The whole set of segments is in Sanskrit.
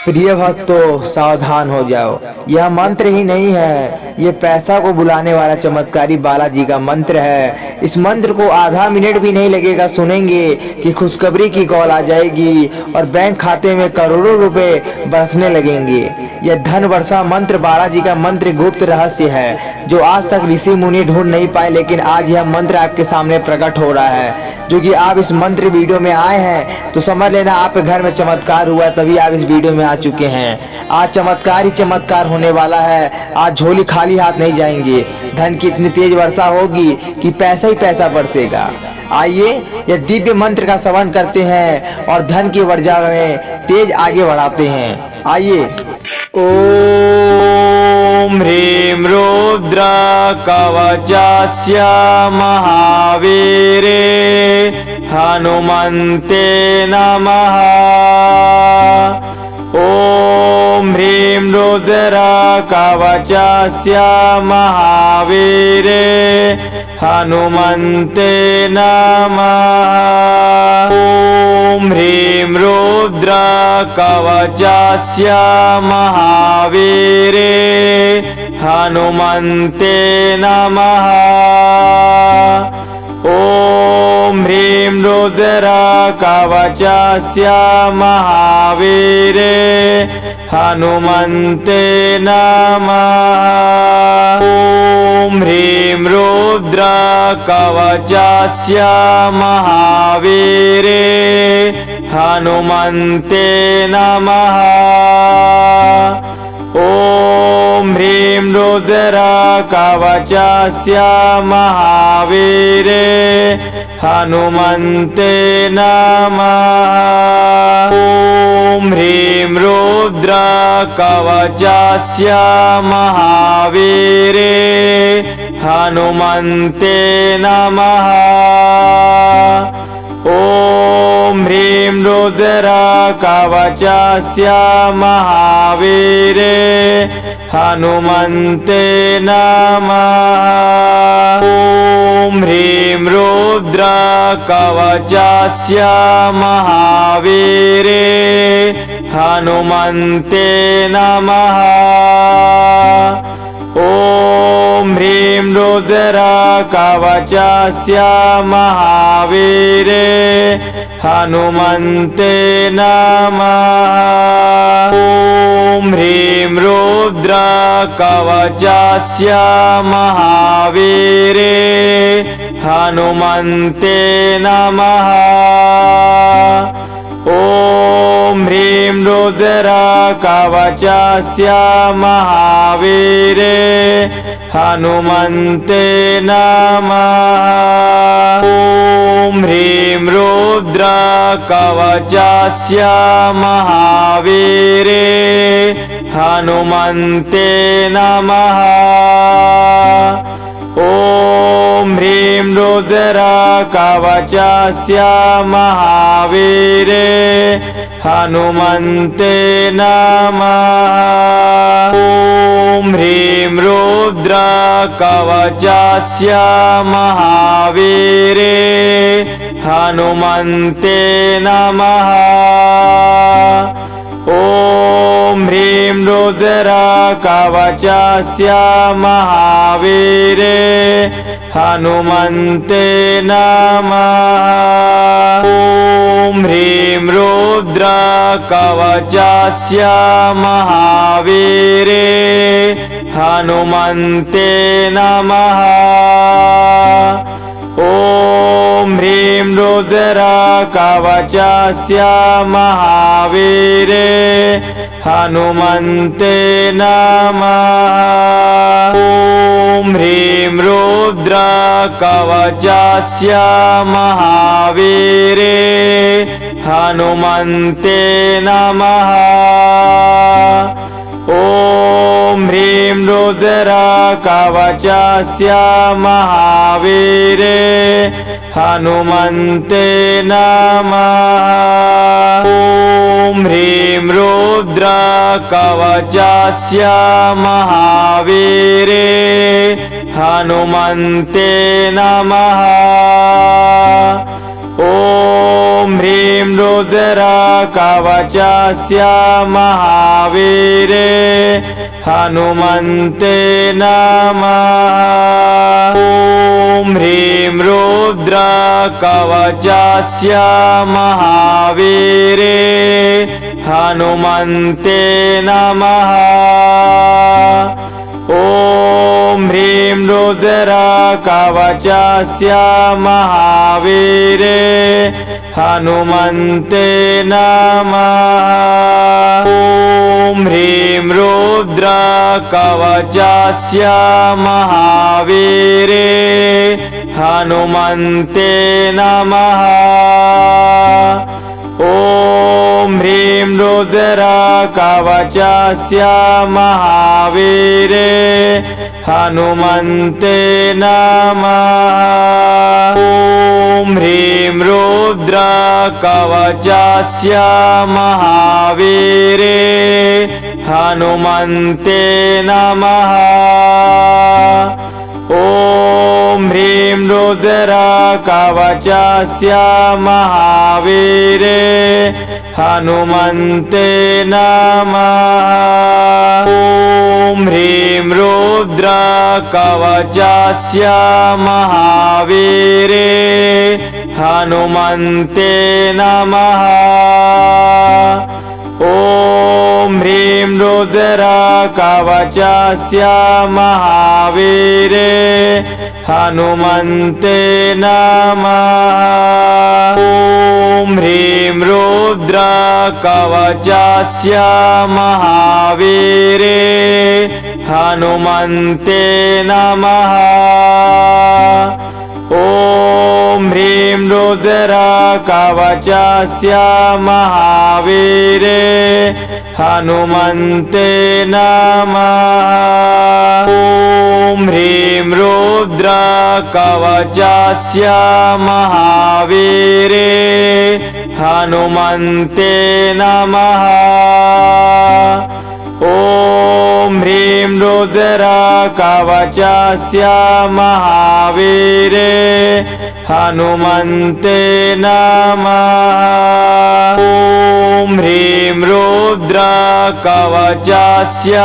प्रिय भक्तों, सावधान हो जाओ। यह मंत्र ही नहीं है, ये पैसा को बुलाने वाला चमत्कारी बालाजी का मंत्र है। इस मंत्र को आधा मिनट भी नहीं लगेगा सुनेंगे कि खुशखबरी की कॉल आ जाएगी और बैंक खाते में करोड़ों रुपए बरसने लगेंगे। यह धन वर्षा मंत्र बालाजी का मंत्र गुप्त रहस्य है जो आज तक ऋषि मुनि ढूंढ नहीं पाए, लेकिन आज यह मंत्र आपके सामने प्रकट हो रहा है। जो कि आप इस मंत्र वीडियो में आए हैं तो समझ लेना आपके घर में चमत्कार हुआ है, तभी आप इस वीडियो में आ चुके हैं। आज चमत्कार ही चमत्कार होने वाला है। आज झोली खाली हाथ नहीं जाएंगे। धन की इतनी तेज वर्षा होगी कि पैसा ही पैसा बरसेगा। आइए यह दिव्य मंत्र का श्रवण करते हैं और धन की वर्षा में तेज आगे बढ़ाते हैं। आइए। ओम ह्रीं रुद्र कवचस्य महावीरे हनुमन्ते नमः। ओम ह्रीं रुद्र कवचस्य महावीरे हनुमन्ते नमः। ओम ह्रीं रुद्र कवचस्य महावीरे हनुमन्ते नमः। ओम ह्रीं रुद्र कवचस्य महावीरे हनुमन्ते नमः। ओम ह्रीं रुद्र कवचस्य महावीरे हनुमन्ते नमः। ओम ह्रीं रुद्र कवचस्य महावीरे हनुमन्ते नमः। ओम ह्रीं रुद्र कवचस्य महावीरे हनुमन्ते नमः। ओम ह्रीं रुद्र कवचस्य महावीरे हनुमन्ते नमः। ओम ह्रीं रुद्र कवचस्य महावीरे हनुमन्ते नमः। ओम ह्रीं रुद्र कवचस्य महावीरे हनुमन्ते नमः। ओम ह्रीं रुद्र कवचस्य महावीरे हनुमन्ते नमः। ओम ह्रीं रुद्र कवचस्य महावीरे हनुमन्ते नमः। ओम ह्रीं रुद्र कवचस्य महावीरे हनुमन्ते नमः। ओम ह्रीं रुद्र कवचस्य महावीरे हनुमन्ते नमः। ओम ह्रीं रुद्र कवचस्य महावीरे हनुमन्ते नमः। ओम ह्रीं रुद्र कवचस्य महावीरे हनुमन्ते नमः। ओम ह्रीं रुद्र कवचस्य महावीरे हनुमन्ते नमः। ओम ह्रीं रुद्र कवचस्य महावीरे हनुमन्ते नमः। ओम ह्रीं रुद्र कवचस्य महावीरे हनुमन्ते नमः। ओम ह्रीं रुद्र कवचस्य महावीरे हनुमन्ते नमः। ओम ह्रीं रुद्र कवचस्य महावीरे हनुमन्ते नमः। ॐ ह्रीं रुद्रकवचस्य महावीरे हनुमन्ते नमः। ॐ ह्रीं रुद्रकवचस्य महावीरे हनुमन्ते नमः। ॐ ह्रीं रुद्रकवचस्य महावीरे हनुमन्ते नमः। ॐ ह्रीं रुद्रकवचस्य महावीरे हनुमन्ते नमः। ॐ ह्रीं रुद्रकवचस्य महावीरे हनुमन्ते नमः। ॐ ह्रीं रुद्रकवचस्य महावीरे हनुमन्ते नमः। ॐ ह्रीं रुद्रकवचस्य महावीरे हनुमन्ते नमः। ॐ ह्रीं रुद्रकवचस्य महावीरे हनुमन्ते नमः। ॐ ह्रीं रुद्रकवचस्य महावीरे हनुमन्ते नमः। ॐ ह्रीं रुद्रकवचस्य महावीरे हनुमन्ते नमः। ॐ ह्रीं रुद्रकवचस्य महावीरे हनुमन्ते नमः। ॐ ह्रीं रुद्रकवचस्य महावीरे हनुमन्ते नमः। ॐ ह्रीं रुद्रकवचस्य महावीरे हनुमन्ते नमः। ॐ ह्रीं रुद्रकवचस्य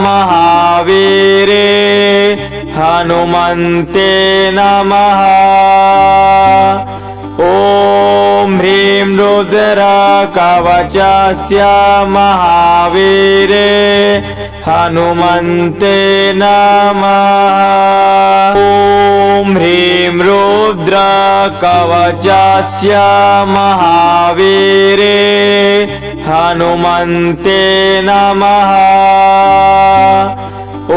महावीरे हनुमन्ते नमः। ॐ ह्रीं रुद्रकवचस्य महावीरे हनुमन्ते नमः। ॐ ह्रीं रुद्रकवचस्य महावीरे हनुमन्ते नमः। ॐ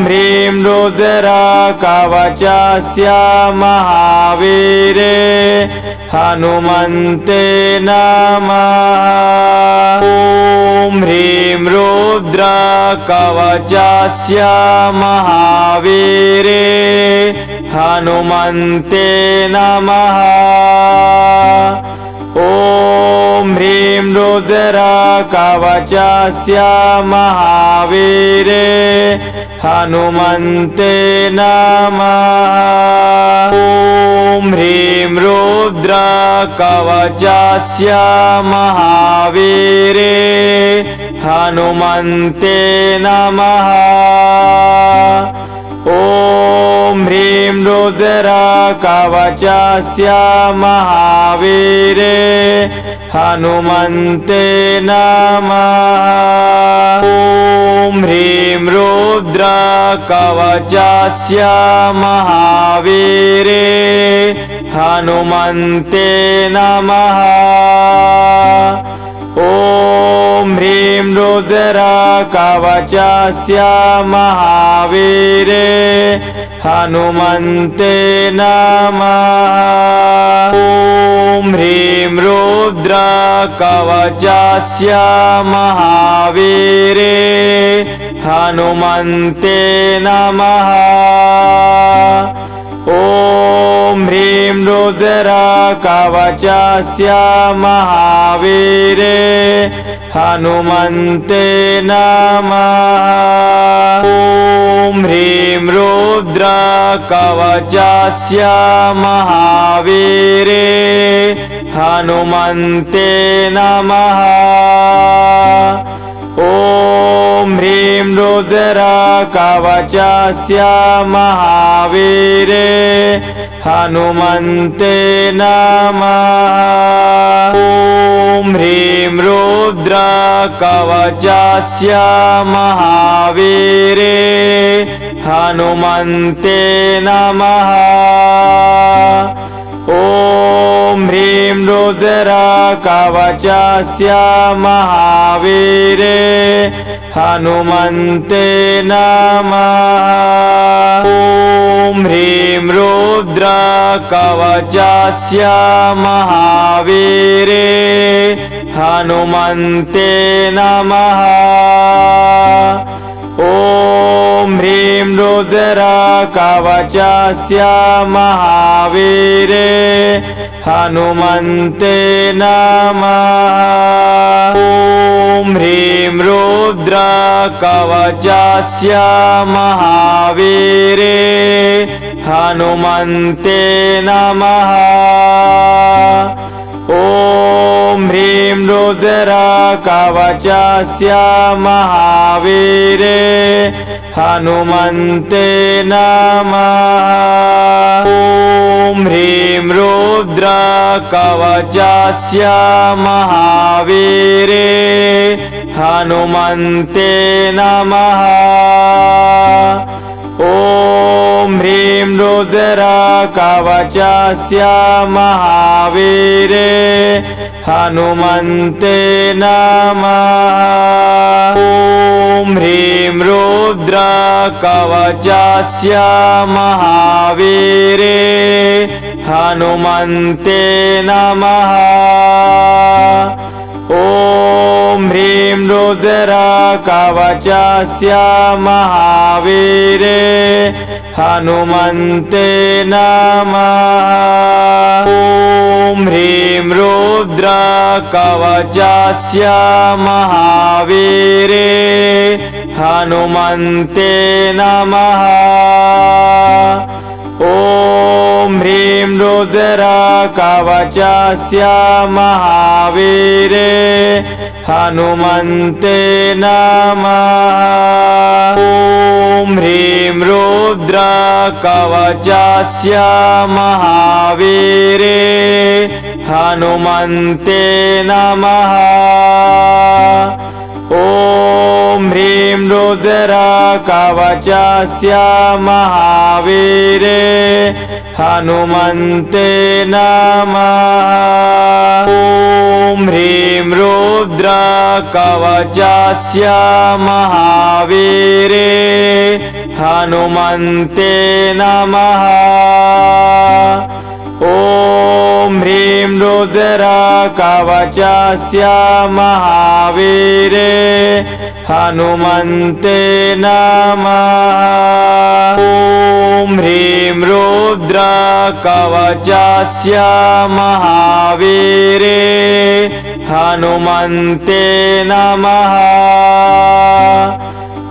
ह्रीं रुद्रकवचस्य महावीरे हनुमन्ते नमः। ॐ ह्रीं रुद्रकवचस्य महावीरे हनुमन्ते नमः। ॐ ह्रीं रुद्रकवचस्य महावीरे हनुमन्ते नमः। ॐ ह्रीं रुद्रकवचस्य महावीरे हनुमन्ते नमः। ॐ ह्रीं रुद्रकवचस्य महावीरे हनुमन्ते नमः। ॐ ह्रीं रुद्रकवचस्य महावीरे हनुमन्ते नमः। ॐ ह्रीं रुद्रकवचस्य महावीरे हनुमन्ते नमः। ॐ ह्रीं रुद्रकवचस्य महावीरे हनुमन्ते नमः। ॐ ह्रीं रुद्रकवचस्य महावीरे हनुमन्ते नमः। ॐ ह्रीं रुद्रकवचस्य महावीरे हनुमन्ते नमः। ॐ ह्रीं रुद्रकवचस्य महावीरे हनुमन्ते नमः। ॐ ह्रीं रुद्रकवचस्य महावीरे हनुमन्ते नमः। ॐ ह्रीं रुद्रकवचस्य महावीरे हनुमन्ते नमः। ॐ ह्रीं रुद्रकवचस्य महावीरे हनुमन्ते नमः। ॐ ह्रीं रुद्रकवचस्य महावीरे हनुमन्ते नमः। ॐ ह्रीं रुद्रकवचस्य महावीरे हनुमन्ते नमः। ॐ ह्रीं रुद्रकवचस्य महावीरे हनुमन्ते नमः। ॐ ह्रीं रुद्रकवचस्य महावीरे हनुमन्ते नमः। ॐ ह्रीं रुद्रकवचस्य महावीरे हनुमन्ते नमः। ॐ ह्रीं रुद्रकवचस्य महावीरे हनुमन्ते नमः। ॐ ह्रीं रुद्रकवचस्य महावीरे हनुमन्ते नमः। ॐ ह्रीं रुद्रकवचस्य महावीरे हनुमन्ते नमः। ॐ ह्रीं रुद्रकवचस्य महावीरे हनुमन्ते नमः। ॐ ह्रीं रुद्रकवचस्य महावीरे हनुमन्ते नमः। ॐ ह्रीं रुद्रकवचस्य महावीरे हनुमन्ते नमः। ॐ ह्रीं रुद्रकवचस्य महावीरे हनुमन्ते नमः। ॐ ह्रीं रुद्रकवचस्य महावीरे हनुमन्ते नमः। ॐ ह्रीं रुद्रकवचस्य महावीरे हनुमन्ते नमः।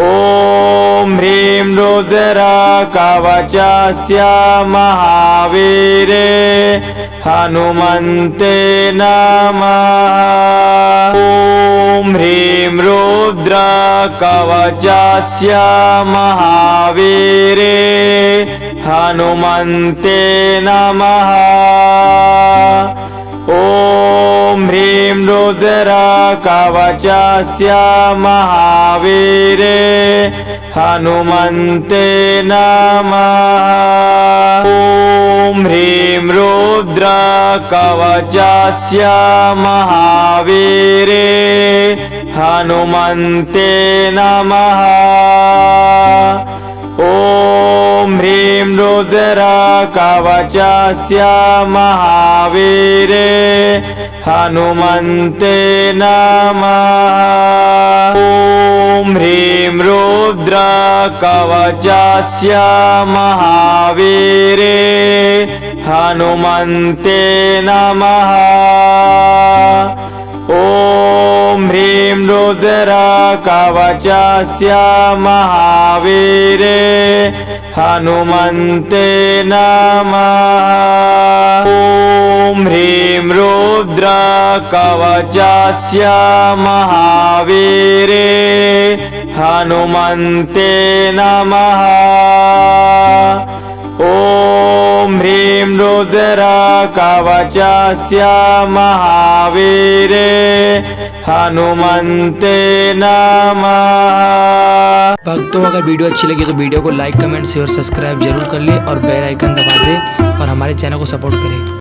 ॐ ह्रीं रुद्रकवचस्य महावीरे हनुमन्ते नमः। ॐ ह्रीं रुद्रकवचस्य महावीरे हनुमन्ते नमः। ॐ ह्रीं रुद्रकवचस्य महावीरे हनुमन्ते नमः। ॐ ह्रीं रुद्रकवचस्य महावीरे हनुमन्ते नमः। ॐ ह्रीं रुद्रकवचस्य महावीरे हनुमन्ते नमः। ॐ ह्रीं रुद्रकवचस्य महावीरे हनुमन्ते नमः। ॐ ह्रीं रुद्र कवचस्य महावीरे हनुमन्ते नमः। ॐ ह्रीं रुद्र कवचस्य महावीरे हनुमन्ते नमः। ॐ ह्रीं रुद्र कवचस्य महावीरे हनुमन्ते नमः। भक्तों, अगर वीडियो अच्छी लगी तो वीडियो को लाइक, कमेंट, शेयर, सब्सक्राइब जरूर कर ले और बेल आइकन दबा दे और हमारे चैनल को सपोर्ट करें।